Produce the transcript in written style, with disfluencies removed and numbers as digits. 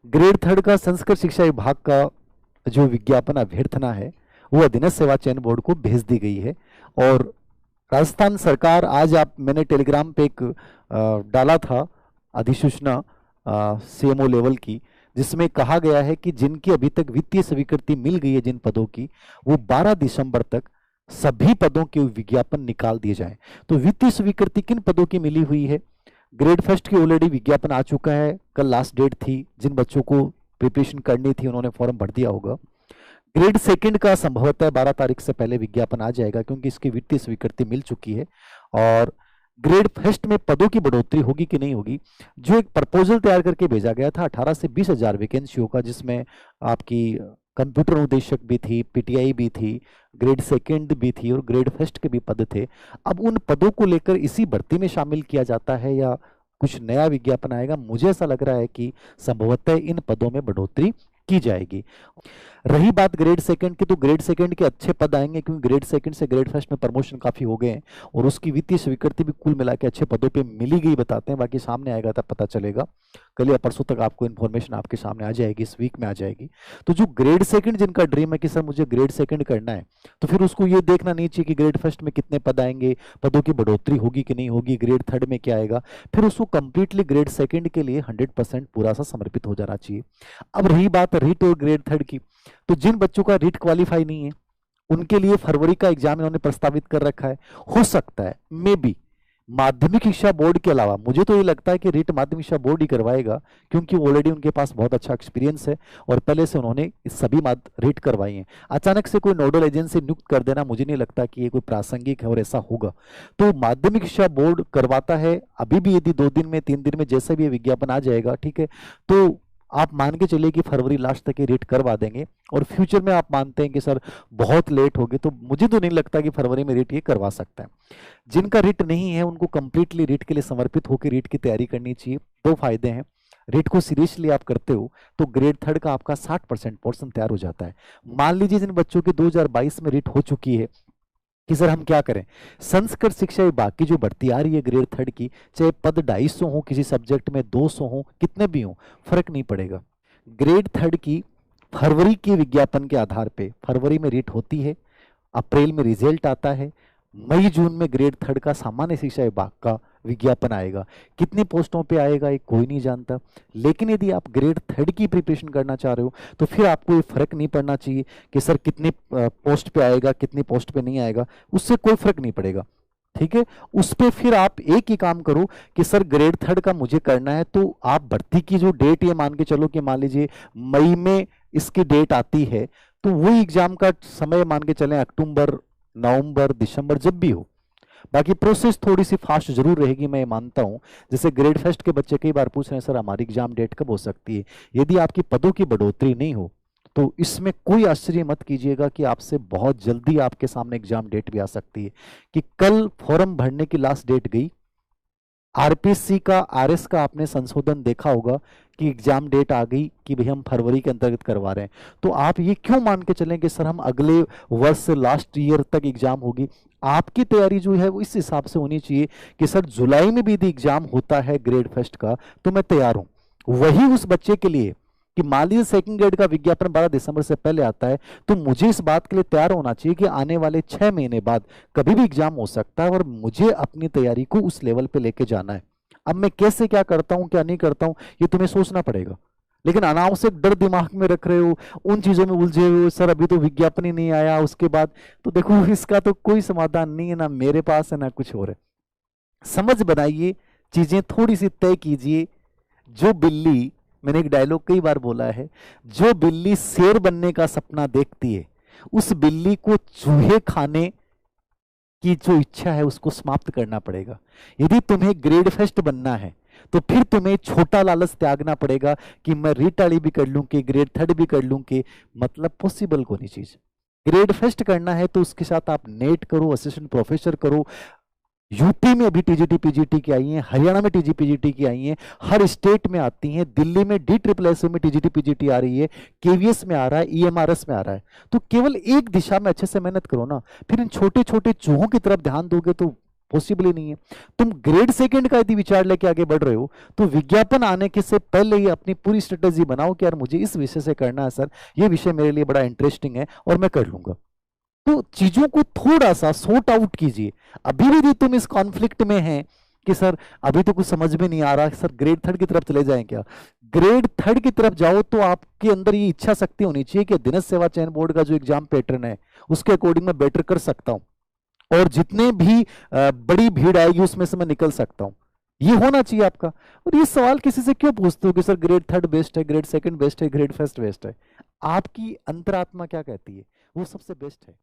Grade third का संस्कृत शिक्षा विभाग का जो विज्ञापन अभ्यर्थना है वो अधीनस्थ सेवा चयन बोर्ड को भेज दी गई है। और राजस्थान सरकार, आज आप, मैंने टेलीग्राम पे एक डाला था अधिसूचना सीएमओ लेवल की, जिसमें कहा गया है कि जिनकी अभी तक वित्तीय स्वीकृति मिल गई है जिन पदों की, वो 12 दिसंबर तक सभी पदों के विज्ञापन निकाल दिए जाएं। तो वित्तीय स्वीकृति किन पदों की मिली हुई है? ग्रेड फर्स्ट की ऑलरेडी विज्ञापन आ चुका है, कल लास्ट डेट थी, जिन बच्चों को प्रिपरेशन करनी थी उन्होंने फॉर्म भर दिया होगा। ग्रेड सेकंड का संभवतः 12 तारीख से पहले विज्ञापन आ जाएगा क्योंकि इसकी वित्तीय स्वीकृति मिल चुकी है। और ग्रेड फर्स्ट में पदों की बढ़ोतरी होगी कि नहीं होगी, जो एक प्रपोजल तैयार करके भेजा गया था 18 से 20 हजार वैकेंसियों का, जिसमें आपकी कंप्यूटर अनुदेशक भी थी, पीटीआई भी थी, ग्रेड सेकंड भी थी और ग्रेड फर्स्ट के भी पद थे। अब उन पदों को लेकर इसी भर्ती में शामिल किया जाता है या कुछ नया विज्ञापन आएगा? मुझे ऐसा लग रहा है कि संभवतः इन पदों में बढ़ोतरी की जाएगी। रही बात ग्रेड सेकंड की, तो ग्रेड सेकंड के अच्छे पद आएंगे क्योंकि ग्रेड सेकंड से ग्रेड फर्स्ट में प्रमोशन काफी हो गए हैं और उसकी वित्तीय स्वीकृति भी कुल मिला के अच्छे पदों पे मिली गई बताते हैं। बाकी सामने आएगा तब पता चलेगा, कल या परसों तक आपको इन्फॉर्मेशन आपके सामने आ जाएगी, इस वीक में आ जाएगी। तो जो ग्रेड सेकंड जिनका ड्रीम है कि सर मुझे ग्रेड सेकंड करना है, तो फिर उसको ये देखना नहीं चाहिए कि ग्रेड फर्स्ट में कितने पद आएंगे, पदों की बढ़ोतरी होगी कि नहीं होगी, ग्रेड थर्ड में क्या आएगा। फिर उसको कंप्लीटली ग्रेड सेकंड के लिए 100% पूरा सा समर्पित हो जाना चाहिए। अब रही बात रीट और ग्रेड थर्ड की, तो जिन बच्चों का रीट क्वालिफाई नहीं है उनके लिए फरवरी का एग्जाम इन्होंने प्रस्तावित कर रखा है। हो सकता है मे बी माध्यमिक शिक्षा बोर्ड के अलावा, मुझे तो ये लगता है कि रीट माध्यमिक शिक्षा बोर्ड ही करवाएगा क्योंकि ऑलरेडी उनके पास बहुत अच्छा एक्सपीरियंस है और पहले से उन्होंने सभी रीट करवाई हैं। अचानक से कोई नोडल एजेंसी नियुक्त कर देना मुझे नहीं लगता कि ये कोई प्रासंगिक है और ऐसा होगा। तो माध्यमिक शिक्षा बोर्ड करवाता है अभी भी, यदि 2 दिन में 3 दिन में जैसे भी ये विज्ञापन आ जाएगा, ठीक है, तो आप मान के चलिए कि फरवरी लास्ट तक ये रेट करवा देंगे। और फ्यूचर में आप मानते हैं कि सर बहुत लेट हो गए, तो मुझे तो नहीं लगता कि फरवरी में रेट ये करवा सकता है। जिनका रेट नहीं है उनको कंप्लीटली रेट के लिए समर्पित होकर रेट की तैयारी करनी चाहिए। 2 फायदे हैं, रेट को सीरियसली आप करते हो तो ग्रेड थर्ड का आपका 60% पोर्शन तैयार हो जाता है। मान लीजिए जिन बच्चों की 2022 में रेट हो चुकी है कि सर हम क्या करें, संस्कृत शिक्षा विभाग की जो भर्ती आ रही है ग्रेड थर्ड की, चाहे पद 250 हो किसी सब्जेक्ट में, 200 हो, कितने भी हो, फर्क नहीं पड़ेगा। ग्रेड थर्ड की फरवरी के विज्ञापन के आधार पे फरवरी में रेट होती है, अप्रैल में रिजल्ट आता है, मई जून में ग्रेड थर्ड का सामान्य शिक्षा विभाग का विज्ञापन आएगा। कितनी पोस्टों पे आएगा ये कोई नहीं जानता, लेकिन यदि आप ग्रेड थर्ड की प्रिपरेशन करना चाह रहे हो तो फिर आपको ये फर्क नहीं पड़ना चाहिए कि सर कितनी पोस्ट पे आएगा कितनी पोस्ट पे नहीं आएगा, उससे कोई फर्क नहीं पड़ेगा। ठीक है, उस पे फिर आप एक ही काम करो कि सर ग्रेड थर्ड का मुझे करना है, तो आप भर्ती की जो डेट ये मान के चलो कि मान लीजिए मई में इसकी डेट आती है, तो वही एग्जाम का समय मान के चलें अक्टूबर नवंबर दिसंबर जब भी हो। बाकी प्रोसेस थोड़ी सी फास्ट जरूर रहेगी, मैं मानता हूं। जैसे ग्रेड फर्स्ट के बच्चे कई बार पूछ रहे हैं सर हमारी एग्जाम डेट कब हो सकती है। यदि आपकी पदों की बढ़ोतरी नहीं हो तो इसमें कोई आश्चर्य मत कीजिएगा कि आपसे बहुत जल्दी आपके सामने एग्जाम डेट भी आ सकती है। कि कल फॉर्म भरने की लास्ट डेट गई, आरपीएससी का आरएस का आपने संशोधन देखा होगा कि एग्जाम डेट आ गई कि भाई हम फरवरी के अंतर्गत करवा रहे हैं, तो आप ये क्यों मान के चलें कि सर हम अगले वर्ष से लास्ट ईयर तक एग्जाम होगी। आपकी तैयारी जो है वो इस हिसाब से होनी चाहिए कि सर जुलाई में भी यदि एग्जाम होता है ग्रेड फर्स्ट का तो मैं तैयार हूं। वही उस बच्चे के लिए कि मान लीजिए सेकंड ग्रेड का विज्ञापन 12 दिसंबर से पहले आता है, तो मुझे इस बात के लिए तैयार होना चाहिए कि आने वाले 6 महीने बाद कभी भी एग्जाम हो सकता है और मुझे अपनी तैयारी को उस लेवल पे लेके जाना है। अब मैं कैसे क्या करता हूं क्या नहीं करता हूं ये तुम्हें सोचना पड़ेगा, लेकिन अनावश्यक डर दिमाग में रख रहे हो, उन चीजों में उलझे हुए हो, सर अभी तो विज्ञापन ही नहीं आया उसके बाद, तो देखो इसका तो कोई समाधान नहीं है, ना मेरे पास है ना कुछ और है। समझ बनाइए, चीजें थोड़ी सी तय कीजिए। जो बिल्ली, मैंने एक डायलॉग कई बार बोला है, जो बिल्ली शेर बनने का सपना देखती है उस बिल्ली को चूहे खाने की जो इच्छा है उसको समाप्त करना पड़ेगा। यदि तुम्हें ग्रेड फर्स्ट बनना है तो फिर तुम्हें छोटा लालच त्यागना पड़ेगा कि मैं रीटाली भी कर लूं कि ग्रेड थर्ड भी कर लूं कि, मतलब पॉसिबल को नहीं चीज। ग्रेड फर्स्ट करना है तो उसके साथ आप नेट करो, असिस्टेंट प्रोफेसर करो। यूपी में अभी टीजीटी पीजीटी की आई हैं, हरियाणा में टीजी पीजीटी की आई हैं, हर स्टेट में आती हैं, दिल्ली में DSSS में टीजीटी पीजीटी आ रही है, केवीएस में आ रहा है, EMRS में आ रहा है। तो केवल एक दिशा में अच्छे से मेहनत करो ना, फिर इन छोटे छोटे चूहों की तरफ ध्यान दोगे तो पॉसिबल ही नहीं है। तुम ग्रेड सेकंड का यदि विचार लेके आगे बढ़ रहे हो तो विज्ञापन आने के से पहले ही अपनी पूरी स्ट्रेटेजी बनाओ कि यार मुझे इस विषय से करना है सर, ये विषय मेरे लिए बड़ा इंटरेस्टिंग है और मैं कर लूंगा। तो चीजों को थोड़ा सा सॉर्ट आउट कीजिए। अभी भी तुम इस कॉन्फ्लिक्ट में हैं कि सर अभी तो कुछ समझ में नहीं आ रहा, सर ग्रेड थर्ड की तरफ चले जाएं क्या? ग्रेड थर्ड की तरफ जाओ तो आपके अंदर ये इच्छा शक्ति होनी चाहिए कि दिनज सेवा चयन बोर्ड का जो एग्जाम पैटर्न है उसके अकॉर्डिंग मैं बेटर कर सकता हूं और जितने भी बड़ी भीड़ आएगी उसमें से मैं निकल सकता हूं। ये होना चाहिए आपका। और ये सवाल किसी से क्यों पूछते हो कि सर ग्रेड थर्ड बेस्ट है, ग्रेड सेकंड बेस्ट है, ग्रेड फर्स्ट बेस्ट है? आपकी अंतरात्मा क्या कहती है? वो सबसे बेस्ट है।